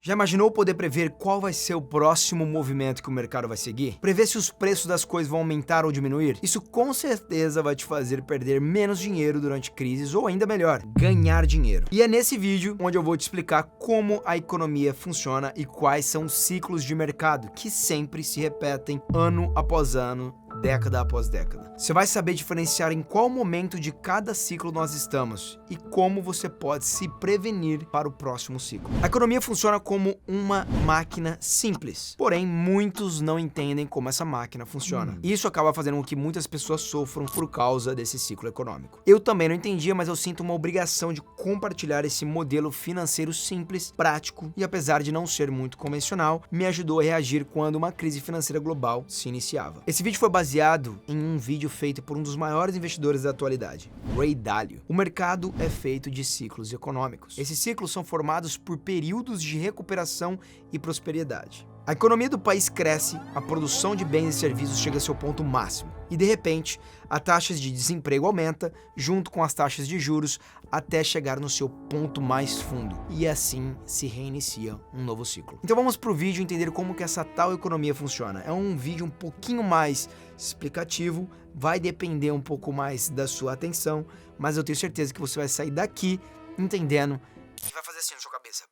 Já imaginou poder prever qual vai ser o próximo movimento que o mercado vai seguir? Prever se os preços das coisas vão aumentar ou diminuir? Isso com certeza vai te fazer perder menos dinheiro durante crises ou, ainda melhor, ganhar dinheiro. E é nesse vídeo onde eu vou te explicar como a economia funciona e quais são os ciclos de mercado que sempre se repetem ano após ano, década após década. Você vai saber diferenciar em qual momento de cada ciclo nós estamos e como você pode se prevenir para o próximo ciclo. A economia funciona como uma máquina simples, porém muitos não entendem como essa máquina funciona. Isso acaba fazendo com que muitas pessoas sofram por causa desse ciclo econômico. Eu também não entendia, mas eu sinto uma obrigação de compartilhar esse modelo financeiro simples, prático e, apesar de não ser muito convencional, me ajudou a reagir quando uma crise financeira global se iniciava. Esse vídeo foi baseado em um vídeo feito por um dos maiores investidores da atualidade, Ray Dalio. O mercado é feito de ciclos econômicos. Esses ciclos são formados por períodos de recuperação e prosperidade. A economia do país cresce, a produção de bens e serviços chega a seu ponto máximo e, de repente, a taxa de desemprego aumenta junto com as taxas de juros até chegar no seu ponto mais fundo e assim se reinicia um novo ciclo. Então vamos para o vídeo entender como que essa tal economia funciona. É um vídeo um pouquinho mais explicativo, vai depender um pouco mais da sua atenção, mas eu tenho certeza que você vai sair daqui entendendo e vai fazer assim na sua cabeça.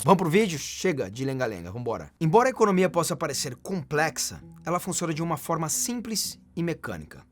Vamos pro vídeo? Chega de lenga-lenga, vambora. Embora a economia possa parecer complexa, ela funciona de uma forma simples e mecânica.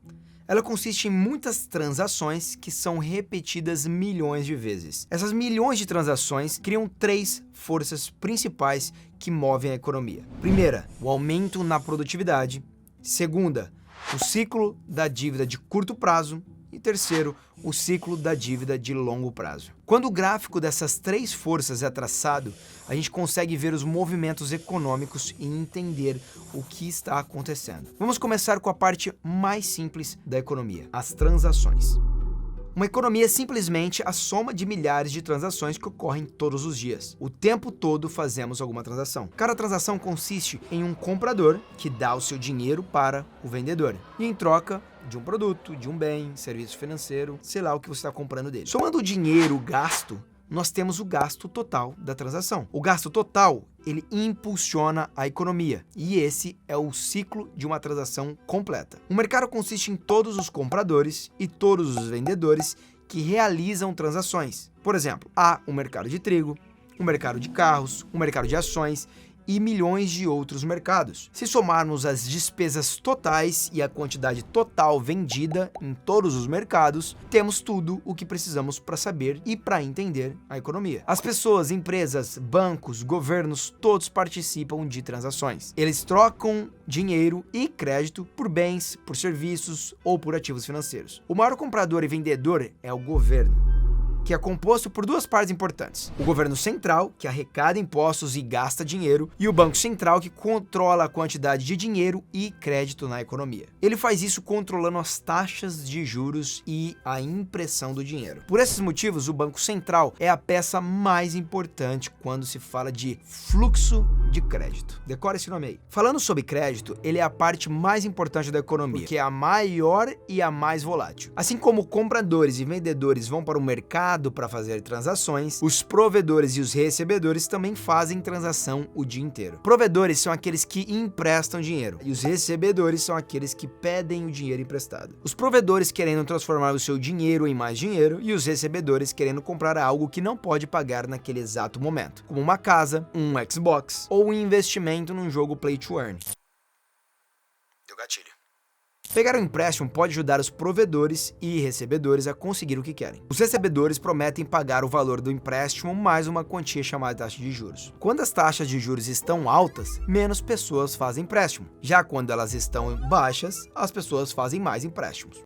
Ela consiste em muitas transações que são repetidas milhões de vezes. Essas milhões de transações criam três forças principais que movem a economia. Primeira, o aumento na produtividade. Segunda, o ciclo da dívida de curto prazo. E terceiro, o ciclo da dívida de longo prazo. Quando o gráfico dessas três forças é traçado, a gente consegue ver os movimentos econômicos e entender o que está acontecendo. Vamos começar com a parte mais simples da economia, as transações. Uma economia é simplesmente a soma de milhares de transações que ocorrem todos os dias. O tempo todo fazemos alguma transação. Cada transação consiste em um comprador que dá o seu dinheiro para o vendedor e, em troca de um produto, de um bem, serviço financeiro, sei lá o que você está comprando dele. Somando o dinheiro gasto, nós temos o gasto total da transação. O gasto total, ele impulsiona a economia, e esse é o ciclo de uma transação completa. O mercado consiste em todos os compradores e todos os vendedores que realizam transações. Por exemplo, há um mercado de trigo, um mercado de carros, um mercado de ações e milhões de outros mercados. Se somarmos as despesas totais e a quantidade total vendida em todos os mercados, temos tudo o que precisamos para saber e para entender a economia. As pessoas, empresas, bancos, governos, todos participam de transações. Eles trocam dinheiro e crédito por bens, por serviços ou por ativos financeiros. O maior comprador e vendedor é o governo, que é composto por duas partes importantes: o governo central, que arrecada impostos e gasta dinheiro, e o Banco Central, que controla a quantidade de dinheiro e crédito na economia. Ele faz isso controlando as taxas de juros e a impressão do dinheiro. Por esses motivos, o Banco Central é a peça mais importante quando se fala de fluxo de crédito. Decore esse nome aí. Falando sobre crédito, ele é a parte mais importante da economia, porque é a maior e a mais volátil. Assim como compradores e vendedores vão para o mercado para fazer transações, os provedores e os recebedores também fazem transação o dia inteiro. Provedores são aqueles que emprestam dinheiro e os recebedores são aqueles que pedem o dinheiro emprestado. Os provedores querendo transformar o seu dinheiro em mais dinheiro e os recebedores querendo comprar algo que não pode pagar naquele exato momento, como uma casa, um Xbox ou um investimento num jogo Play to Earn. Deu gatilho. Pegar um empréstimo pode ajudar os provedores e recebedores a conseguir o que querem. Os recebedores prometem pagar o valor do empréstimo mais uma quantia chamada taxa de juros. Quando as taxas de juros estão altas, menos pessoas fazem empréstimo. Já quando elas estão baixas, as pessoas fazem mais empréstimos.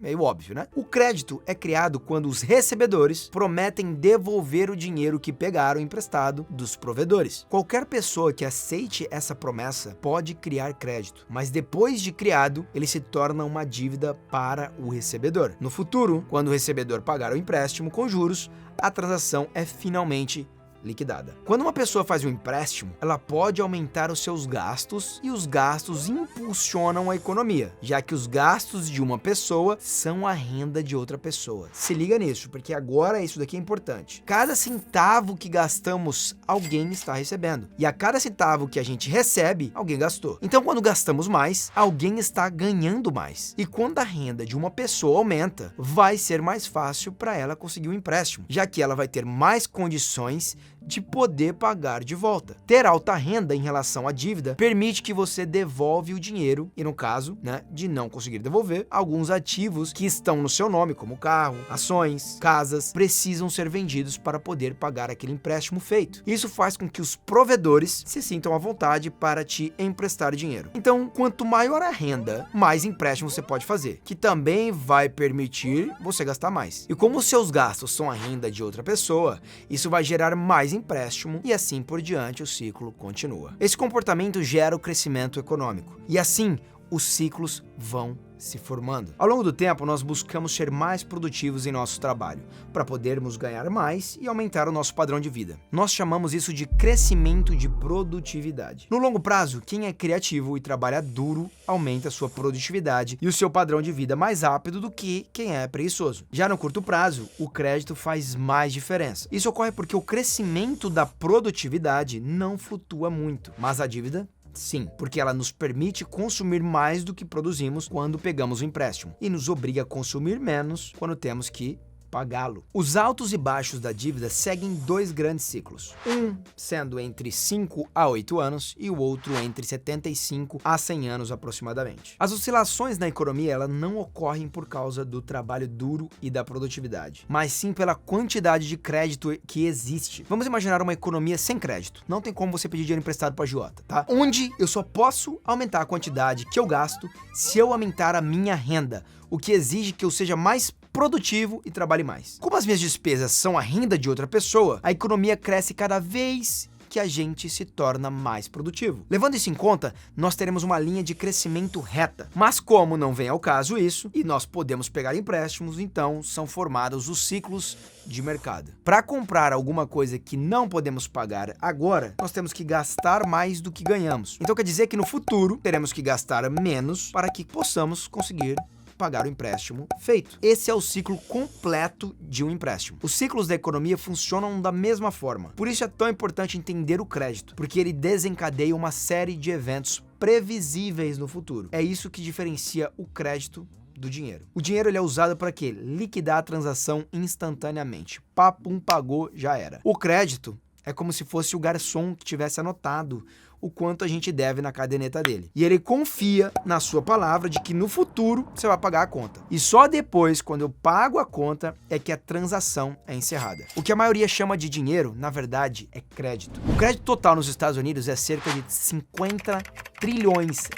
Meio óbvio, né? O crédito é criado quando os recebedores prometem devolver o dinheiro que pegaram emprestado dos provedores. Qualquer pessoa que aceite essa promessa pode criar crédito, mas depois de criado, ele se torna uma dívida para o recebedor. No futuro, quando o recebedor pagar o empréstimo com juros, a transação é finalmente liquidada. Quando uma pessoa faz um empréstimo, ela pode aumentar os seus gastos e os gastos impulsionam a economia, já que os gastos de uma pessoa são a renda de outra pessoa. Se liga nisso, porque agora isso daqui é importante. Cada centavo que gastamos, alguém está recebendo. E a cada centavo que a gente recebe, alguém gastou. Então, quando gastamos mais, alguém está ganhando mais. E quando a renda de uma pessoa aumenta, vai ser mais fácil para ela conseguir um empréstimo, já que ela vai ter mais condições de poder pagar de volta. Ter alta renda em relação à dívida permite que você devolve o dinheiro e, no caso, de não conseguir devolver, alguns ativos que estão no seu nome, como carro, ações, casas, precisam ser vendidos para poder pagar aquele empréstimo feito. Isso faz com que os provedores se sintam à vontade para te emprestar dinheiro. Então, quanto maior a renda, mais empréstimo você pode fazer, que também vai permitir você gastar mais. E como os seus gastos são a renda de outra pessoa, isso vai gerar mais empréstimo e assim por diante o ciclo continua. Esse comportamento gera o crescimento econômico e assim os ciclos vão se formando. Ao longo do tempo, nós buscamos ser mais produtivos em nosso trabalho, para podermos ganhar mais e aumentar o nosso padrão de vida. Nós chamamos isso de crescimento de produtividade. No longo prazo, quem é criativo e trabalha duro aumenta sua produtividade e o seu padrão de vida mais rápido do que quem é preguiçoso. Já no curto prazo, o crédito faz mais diferença. Isso ocorre porque o crescimento da produtividade não flutua muito, mas a dívida sim, porque ela nos permite consumir mais do que produzimos quando pegamos o empréstimo e nos obriga a consumir menos quando temos que pagá-lo. Os altos e baixos da dívida seguem dois grandes ciclos, um sendo entre 5 a 8 anos e o outro entre 75 a 100 anos aproximadamente. As oscilações na economia elas não ocorrem por causa do trabalho duro e da produtividade, mas sim pela quantidade de crédito que existe. Vamos imaginar uma economia sem crédito. Não tem como você pedir dinheiro emprestado para agiota, tá? Onde eu só posso aumentar a quantidade que eu gasto se eu aumentar a minha renda, o que exige que eu seja mais produtivo e trabalhe mais. Como as minhas despesas são a renda de outra pessoa, a economia cresce cada vez que a gente se torna mais produtivo. Levando isso em conta, nós teremos uma linha de crescimento reta. Mas como não vem ao caso isso, e nós podemos pegar empréstimos, então são formados os ciclos de mercado. Para comprar alguma coisa que não podemos pagar agora, nós temos que gastar mais do que ganhamos. Então quer dizer que no futuro teremos que gastar menos para que possamos conseguir pagar o empréstimo feito. Esse é o ciclo completo de um empréstimo. Os ciclos da economia funcionam da mesma forma. Por isso é tão importante entender o crédito, porque ele desencadeia uma série de eventos previsíveis no futuro. É isso que diferencia o crédito do dinheiro. O dinheiro ele é usado para quê? Liquidar a transação instantaneamente. Papum, pagou, já era. O crédito é como se fosse o garçom que tivesse anotado o quanto a gente deve na caderneta dele. E ele confia na sua palavra de que no futuro você vai pagar a conta. E só depois, quando eu pago a conta, é que a transação é encerrada. O que a maioria chama de dinheiro, na verdade, é crédito. O crédito total nos Estados Unidos é cerca de 50 trilhões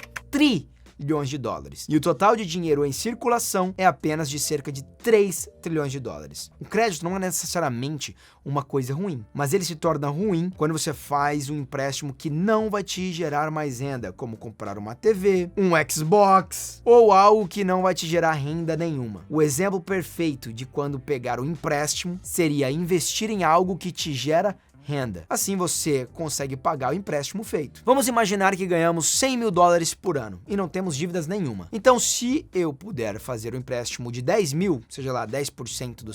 de dólares. E o total de dinheiro em circulação é apenas de cerca de 3 trilhões de dólares. O crédito não é necessariamente uma coisa ruim, mas ele se torna ruim quando você faz um empréstimo que não vai te gerar mais renda, como comprar uma TV, um Xbox ou algo que não vai te gerar renda nenhuma. O exemplo perfeito de quando pegar o empréstimo seria investir em algo que te gera renda. Assim você consegue pagar o empréstimo feito. Vamos imaginar que ganhamos 100 mil dólares por ano e não temos dívidas nenhuma. Então, se eu puder fazer um empréstimo de 10 mil, seja lá 10% do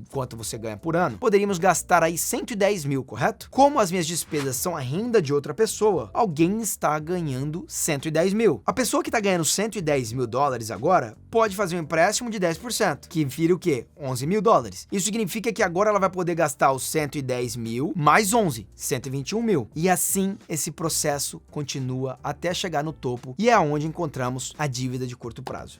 quanto você ganha por ano, poderíamos gastar aí 110 mil, correto? Como as minhas despesas são a renda de outra pessoa, alguém está ganhando 110 mil. A pessoa que está ganhando 110 mil dólares agora pode fazer um empréstimo de 10%, que vira o quê? 11 mil dólares. Isso significa que agora ela vai poder gastar os 110 mil mais 11, 121 mil. E assim esse processo continua até chegar no topo e é onde encontramos a dívida de curto prazo.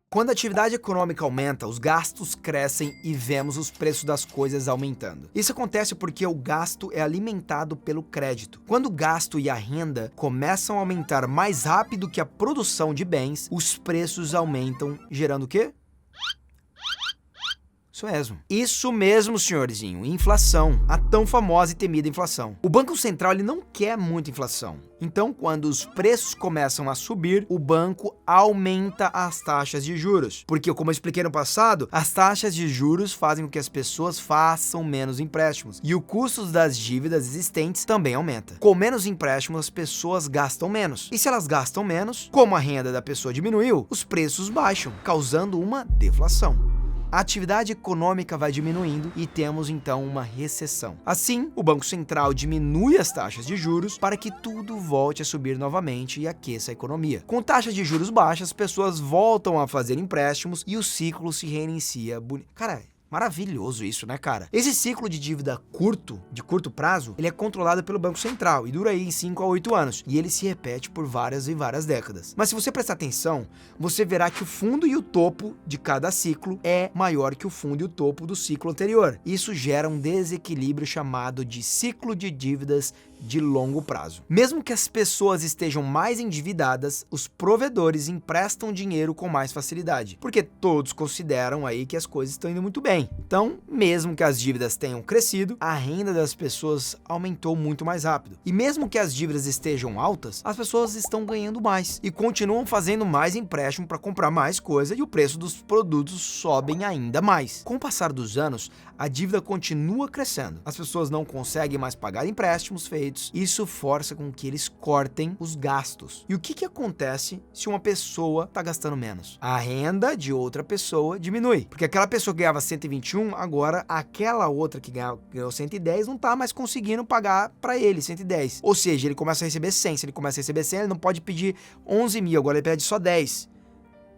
Quando a atividade econômica aumenta, os gastos crescem e vemos os preços das coisas aumentando. Isso acontece porque o gasto é alimentado pelo crédito. Quando o gasto e a renda começam a aumentar mais rápido que a produção de bens, os preços aumentam, gerando o quê? Isso mesmo, senhorzinho, inflação. A tão famosa e temida inflação. O Banco Central ele não quer muita inflação. Então, quando os preços começam a subir, o banco aumenta as taxas de juros. Porque, como eu expliquei no passado, as taxas de juros fazem com que as pessoas façam menos empréstimos. E o custo das dívidas existentes também aumenta. Com menos empréstimos, as pessoas gastam menos. E se elas gastam menos, como a renda da pessoa diminuiu, os preços baixam, causando uma deflação. A atividade econômica vai diminuindo e temos então uma recessão. Assim, o Banco Central diminui as taxas de juros para que tudo volte a subir novamente e aqueça a economia. Com taxas de juros baixas, as pessoas voltam a fazer empréstimos e o ciclo se reinicia. Cara, maravilhoso isso, né, cara? Esse ciclo de dívida de curto prazo, ele é controlado pelo Banco Central e dura aí 5 a 8 anos. E ele se repete por várias e várias décadas. Mas se você prestar atenção, você verá que o fundo e o topo de cada ciclo é maior que o fundo e o topo do ciclo anterior. Isso gera um desequilíbrio chamado de ciclo de dívidas de longo prazo. Mesmo que as pessoas estejam mais endividadas, os provedores emprestam dinheiro com mais facilidade, porque todos consideram aí que as coisas estão indo muito bem. Então, mesmo que as dívidas tenham crescido, a renda das pessoas aumentou muito mais rápido. E mesmo que as dívidas estejam altas, as pessoas estão ganhando mais e continuam fazendo mais empréstimo para comprar mais coisa e o preço dos produtos sobem ainda mais. Com o passar dos anos, a dívida continua crescendo. As pessoas não conseguem mais pagar empréstimos feitos. Isso força com que eles cortem os gastos. E o que acontece se uma pessoa está gastando menos? A renda de outra pessoa diminui. Porque aquela pessoa que ganhava 121, agora aquela outra que ganhou 110 não está mais conseguindo pagar para ele 110. Ou seja, ele começa a receber 100. Se ele começa a receber 100, ele não pode pedir 11 mil, agora ele pede só 10.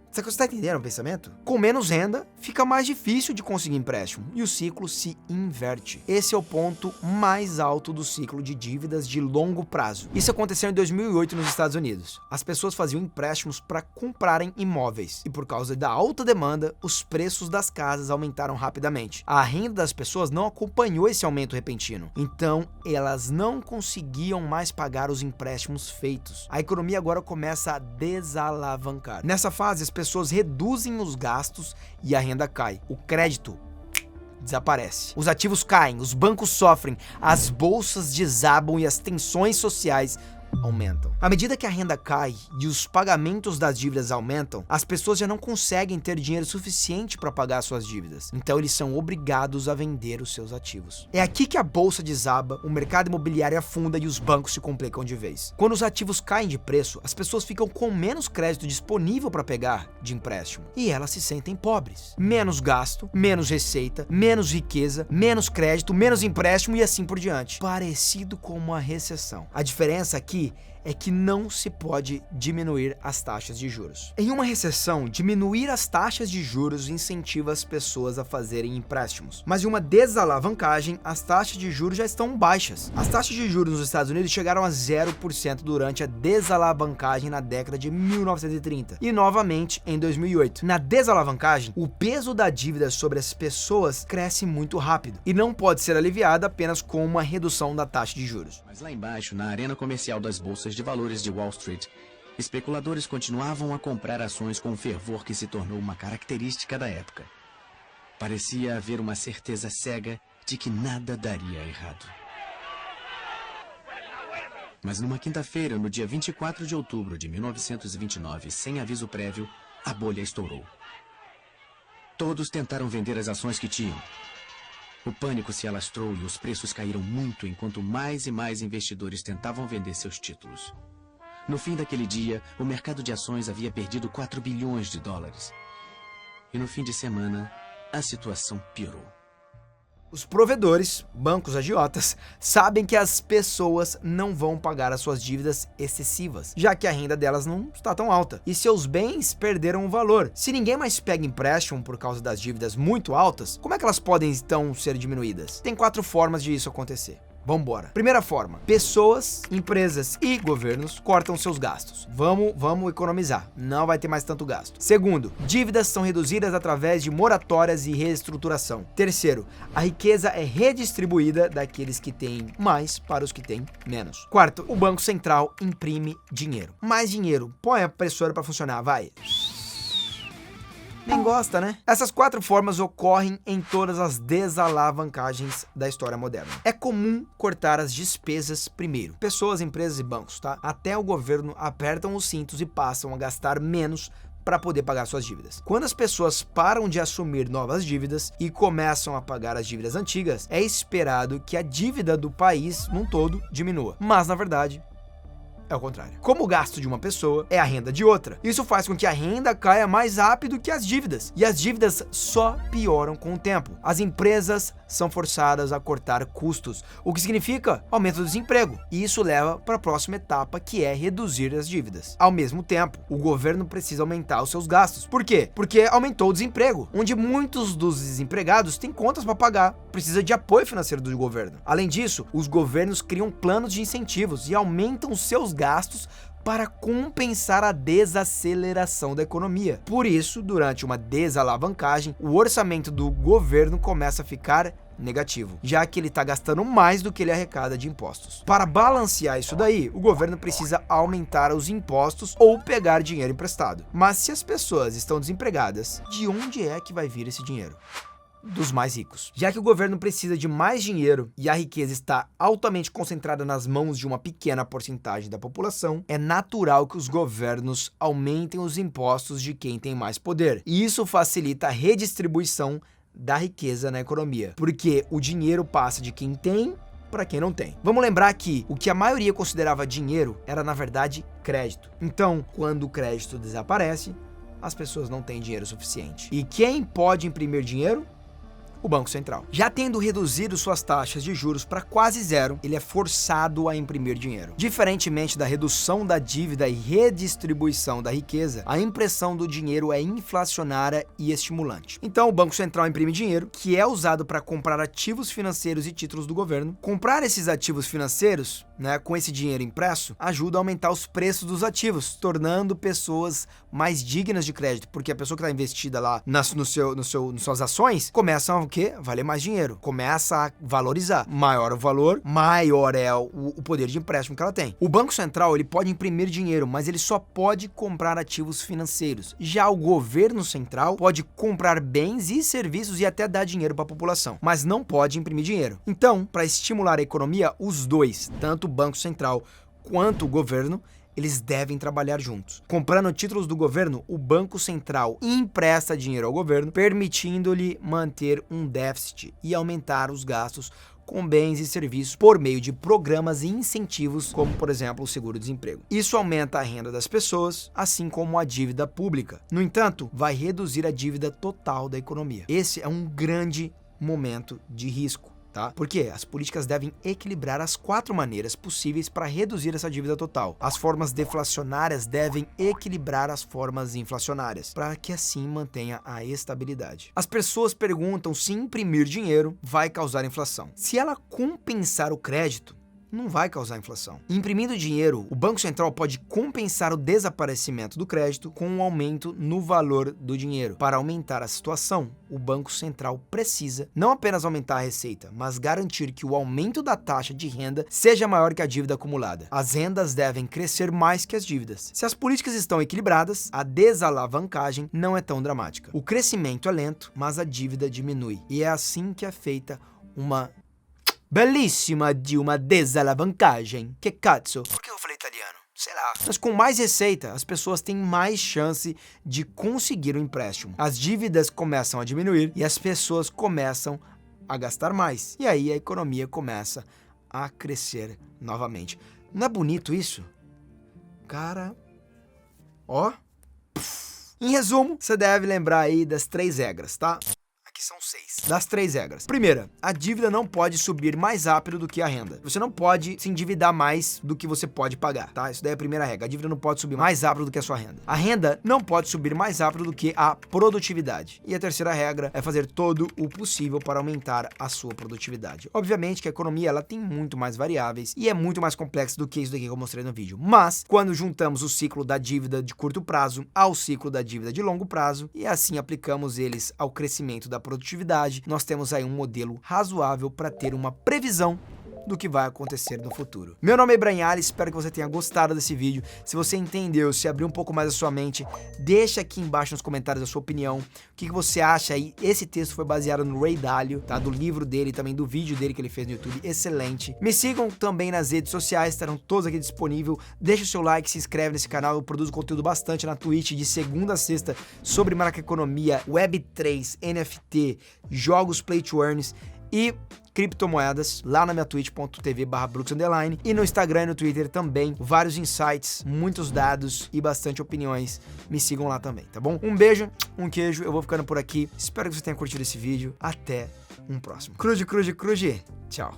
Você está entendendo o pensamento? Com menos renda, fica mais difícil de conseguir empréstimo e o ciclo se inverte. Esse é o ponto mais alto do ciclo de dívidas de longo prazo. Isso aconteceu em 2008 nos Estados Unidos. As pessoas faziam empréstimos para comprarem imóveis e por causa da alta demanda, os preços das casas aumentaram rapidamente. A renda das pessoas não acompanhou esse aumento repentino, então elas não conseguiam mais pagar os empréstimos feitos. A economia agora começa a desalavancar. Nessa fase, as pessoas reduzem os gastos e a renda cai. O crédito desaparece. Os ativos caem, os bancos sofrem, as bolsas desabam e as tensões sociais aumentam. À medida que a renda cai e os pagamentos das dívidas aumentam, as pessoas já não conseguem ter dinheiro suficiente para pagar suas dívidas. Então eles são obrigados a vender os seus ativos. É aqui que a bolsa desaba, o mercado imobiliário afunda e os bancos se complicam de vez. Quando os ativos caem de preço, as pessoas ficam com menos crédito disponível para pegar de empréstimo e elas se sentem pobres. Menos gasto, menos receita, menos riqueza, menos crédito, menos empréstimo e assim por diante. Parecido com uma recessão. A diferença aqui é que não se pode diminuir as taxas de juros. Em uma recessão, diminuir as taxas de juros incentiva as pessoas a fazerem empréstimos. Mas em uma desalavancagem, as taxas de juros já estão baixas. As taxas de juros nos Estados Unidos chegaram a 0% durante a desalavancagem na década de 1930 e novamente em 2008. Na desalavancagem, o peso da dívida sobre as pessoas cresce muito rápido e não pode ser aliviado apenas com uma redução da taxa de juros. Mas lá embaixo, na arena comercial das bolsas de valores de Wall Street, especuladores continuavam a comprar ações com um fervor que se tornou uma característica da época. Parecia haver uma certeza cega de que nada daria errado. Mas numa quinta-feira, no dia 24 de outubro de 1929, sem aviso prévio, a bolha estourou. Todos tentaram vender as ações que tinham. O pânico se alastrou e os preços caíram muito enquanto mais e mais investidores tentavam vender seus títulos. No fim daquele dia, o mercado de ações havia perdido 4 bilhões de dólares. E no fim de semana, a situação piorou. Os provedores, bancos agiotas, sabem que as pessoas não vão pagar as suas dívidas excessivas, já que a renda delas não está tão alta e seus bens perderam o valor. Se ninguém mais pega empréstimo por causa das dívidas muito altas, como é que elas podem então ser diminuídas? Tem 4 formas de isso acontecer. Vambora. Primeira forma, pessoas, empresas e governos cortam seus gastos. Vamos economizar, não vai ter mais tanto gasto. Segundo, dívidas são reduzidas através de moratórias e reestruturação. Terceiro, a riqueza é redistribuída daqueles que têm mais para os que têm menos. Quarto, o Banco Central imprime dinheiro. Mais dinheiro, põe a impressora para funcionar, vai. Nem gosta, né? Essas 4 formas ocorrem em todas as desalavancagens da história moderna. É comum cortar as despesas primeiro. Pessoas, empresas e bancos, tá? Até o governo apertam os cintos e passam a gastar menos para poder pagar suas dívidas. Quando as pessoas param de assumir novas dívidas e começam a pagar as dívidas antigas, é esperado que a dívida do país num todo diminua. Mas, na verdade, é o contrário. Como o gasto de uma pessoa é a renda de outra, isso faz com que a renda caia mais rápido que as dívidas. E as dívidas só pioram com o tempo. As empresas são forçadas a cortar custos, o que significa aumento do desemprego. E isso leva para a próxima etapa, que é reduzir as dívidas. Ao mesmo tempo, o governo precisa aumentar os seus gastos. Por quê? Porque aumentou o desemprego, onde muitos dos desempregados têm contas para pagar, precisa de apoio financeiro do governo. Além disso, os governos criam planos de incentivos e aumentam seus gastos para compensar a desaceleração da economia. Por isso, durante uma desalavancagem, o orçamento do governo começa a ficar negativo, já que ele está gastando mais do que ele arrecada de impostos. Para balancear isso daí, o governo precisa aumentar os impostos ou pegar dinheiro emprestado. Mas se as pessoas estão desempregadas, de onde é que vai vir esse dinheiro? Dos mais ricos. Já que o governo precisa de mais dinheiro e a riqueza está altamente concentrada nas mãos de uma pequena porcentagem da população, é natural que os governos aumentem os impostos de quem tem mais poder. E isso facilita a redistribuição da riqueza na economia, porque o dinheiro passa de quem tem para quem não tem. Vamos lembrar que o que a maioria considerava dinheiro era, na verdade, crédito. Então, quando o crédito desaparece, as pessoas não têm dinheiro suficiente. E quem pode imprimir dinheiro? O Banco Central. Já tendo reduzido suas taxas de juros para quase zero, ele é forçado a imprimir dinheiro. Diferentemente da redução da dívida e redistribuição da riqueza, a impressão do dinheiro é inflacionária e estimulante. Então, o Banco Central imprime dinheiro, que é usado para comprar ativos financeiros e títulos do governo. Comprar esses ativos financeiros, com esse dinheiro impresso, ajuda a aumentar os preços dos ativos, tornando pessoas mais dignas de crédito, porque a pessoa que está investida lá nas suas ações começa a valer mais dinheiro, começa a valorizar. Maior o valor, maior é o poder de empréstimo que ela tem. O Banco Central, ele pode imprimir dinheiro, mas ele só pode comprar ativos financeiros. Já o governo central pode comprar bens e serviços e até dar dinheiro para a população, mas não pode imprimir dinheiro. Então, para estimular a economia, os dois, tanto o Banco Central quanto o governo, eles devem trabalhar juntos. Comprando títulos do governo, o Banco Central empresta dinheiro ao governo, permitindo-lhe manter um déficit e aumentar os gastos com bens e serviços por meio de programas e incentivos, como, por exemplo, o seguro-desemprego. Isso aumenta a renda das pessoas, assim como a dívida pública. No entanto, vai reduzir a dívida total da economia. Esse é um grande momento de risco. Porque as políticas devem equilibrar as 4 maneiras possíveis para reduzir essa dívida total. As formas deflacionárias devem equilibrar as formas inflacionárias, para que assim mantenha a estabilidade. As pessoas perguntam se imprimir dinheiro vai causar inflação. Se ela compensar o crédito, não vai causar inflação. Imprimindo dinheiro, o Banco Central pode compensar o desaparecimento do crédito com um aumento no valor do dinheiro. Para aumentar a situação, o Banco Central precisa não apenas aumentar a receita, mas garantir que o aumento da taxa de renda seja maior que a dívida acumulada. As rendas devem crescer mais que as dívidas. Se as políticas estão equilibradas, a desalavancagem não é tão dramática. O crescimento é lento, mas a dívida diminui. E é assim que é feita uma belíssima de uma desalavancagem. Que cazzo? Por que eu falei italiano? Sei lá. Mas com mais receita, as pessoas têm mais chance de conseguir um empréstimo. As dívidas começam a diminuir e as pessoas começam a gastar mais. E aí a economia começa a crescer novamente. Não é bonito isso? Cara, ó. Em resumo, você deve lembrar aí das 3 regras, tá? Aqui são 6. Das 3 regras. Primeira, a dívida não pode subir mais rápido do que a renda. Você não pode se endividar mais do que você pode pagar, tá? Isso daí é a primeira regra. A dívida não pode subir mais rápido do que a sua renda. A renda não pode subir mais rápido do que a produtividade. E a terceira regra é fazer todo o possível para aumentar a sua produtividade. Obviamente que a economia ela tem muito mais variáveis e é muito mais complexa do que isso daqui que eu mostrei no vídeo. Mas, quando juntamos o ciclo da dívida de curto prazo ao ciclo da dívida de longo prazo e assim aplicamos eles ao crescimento da produtividade, nós temos aí um modelo razoável para ter uma previsão do que vai acontecer no futuro. Meu nome é Ibrahim Ali, espero que você tenha gostado desse vídeo. Se você entendeu, se abriu um pouco mais a sua mente, deixa aqui embaixo nos comentários a sua opinião. O que você acha aí? Esse texto foi baseado no Ray Dalio, tá? Do livro dele, também do vídeo dele que ele fez no YouTube, excelente. Me sigam também nas redes sociais, estarão todos aqui disponíveis. Deixa o seu like, se inscreve nesse canal, eu produzo conteúdo bastante na Twitch de segunda a sexta sobre macroeconomia, Web3, NFT, jogos Play to Earns e criptomoedas lá na minha twitch.tv/Brooks_ e no Instagram e no Twitter também, vários insights, muitos dados e bastante opiniões. Me sigam lá também, tá bom? Um beijo, um queijo, eu vou ficando por aqui. Espero que você tenha curtido esse vídeo. Até um próximo. Cruze, tchau.